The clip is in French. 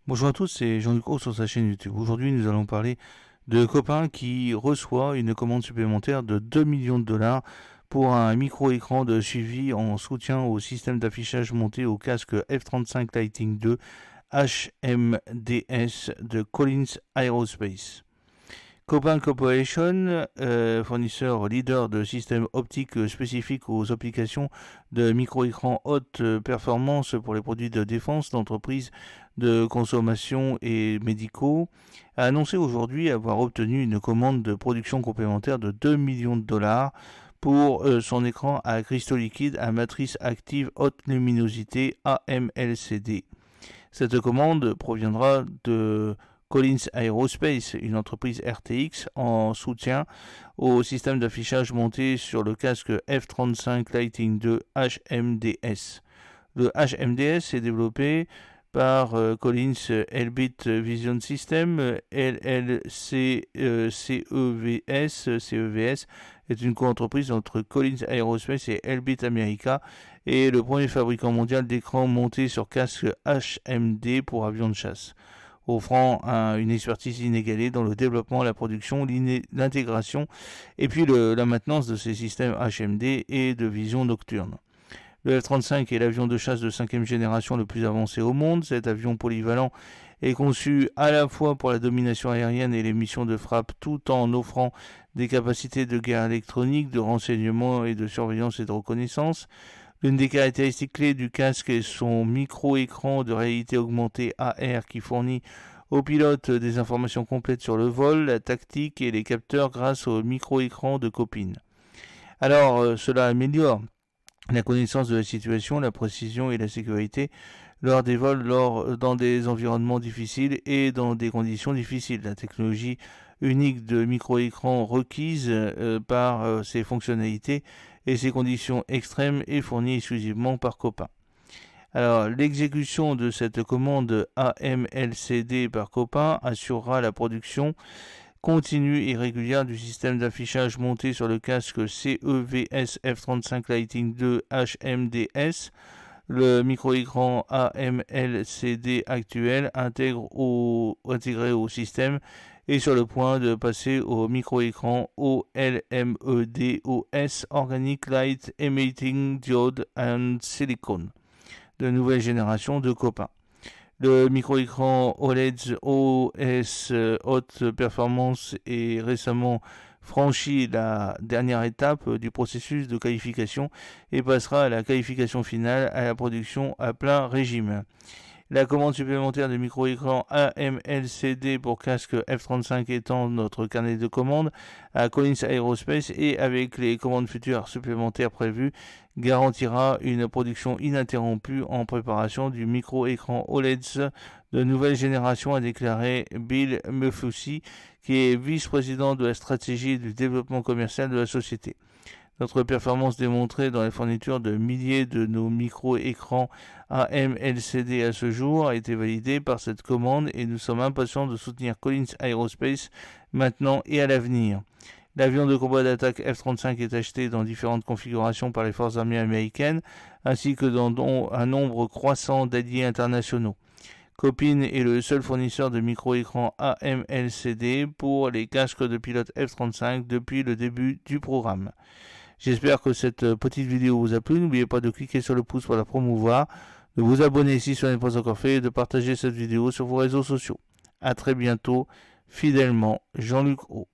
Bonjour à tous, c'est Jean-Luc Haut sur sa chaîne YouTube. Aujourd'hui, nous allons parler de Copain qui reçoit une commande supplémentaire de 2 millions de dollars pour un micro-écran de suivi en soutien au système d'affichage monté au casque F-35 Lightning II HMDS de Collins Aerospace. Copain Corporation, fournisseur leader de systèmes optiques spécifiques aux applications de micro-écrans haute performance pour les produits de défense, d'entreprises de consommation et médicaux, a annoncé aujourd'hui avoir obtenu une commande de production complémentaire de 2 millions de dollars pour son écran à cristaux liquides à matrice active haute luminosité AMLCD. Cette commande proviendra de Collins Aerospace, une entreprise RTX en soutien au système d'affichage monté sur le casque F-35 Lightning II HMDS. Le HMDS est développé par Collins Elbit Vision System, CEVS est une co-entreprise entre Collins Aerospace et Elbit America et le premier fabricant mondial d'écrans montés sur casque HMD pour avions de chasse, offrant une expertise inégalée dans le développement, la production, l'intégration et puis la maintenance de ces systèmes HMD et de vision nocturne. Le F-35 est l'avion de chasse de 5e génération le plus avancé au monde. Cet avion polyvalent est conçu à la fois pour la domination aérienne et les missions de frappe, tout en offrant des capacités de guerre électronique, de renseignement et de surveillance et de reconnaissance. L'une des caractéristiques clés du casque est son micro-écran de réalité augmentée AR qui fournit aux pilotes des informations complètes sur le vol, la tactique et les capteurs grâce au micro-écran de Copin. Alors, cela améliore la connaissance de la situation, la précision et la sécurité lors des vols dans des environnements difficiles et dans des conditions difficiles. La technologie unique de micro-écran requise par ses fonctionnalités et ses conditions extrêmes est fournie exclusivement par Copain. Alors, l'exécution de cette commande AMLCD par Copain assurera la production continue et régulière du système d'affichage monté sur le casque CEVS F-35 Lightning II HMDS. Le micro-écran AMLCD actuel intégré au système est sur le point de passer au micro-écran OLMED-OS Organic Light Emitting Diode and Silicon de nouvelle génération de Copain. Le micro-écran OLED OS haute performance est récemment franchi la dernière étape du processus de qualification et passera à la qualification finale à la production à plein régime. La commande supplémentaire de micro-écran AMLCD pour casque F-35 étend notre carnet de commandes à Collins Aerospace et avec les commandes futures supplémentaires prévues, garantira une production ininterrompue en préparation du micro-écran OLED de nouvelle génération, a déclaré Bill Muffusi, qui est vice-président de la stratégie et du développement commercial de la société. Notre performance démontrée dans la fourniture de milliers de nos micro-écrans AMLCD à ce jour a été validée par cette commande et nous sommes impatients de soutenir Collins Aerospace maintenant et à l'avenir. L'avion de combat d'attaque F-35 est acheté dans différentes configurations par les forces armées américaines ainsi que dans un nombre croissant d'alliés internationaux. Copin est le seul fournisseur de micro-écrans AMLCD pour les casques de pilotes F-35 depuis le début du programme. J'espère que cette petite vidéo vous a plu. N'oubliez pas de cliquer sur le pouce pour la promouvoir, de vous abonner si ce n'est pas encore fait et de partager cette vidéo sur vos réseaux sociaux. A très bientôt, fidèlement, Jean-Luc Haut.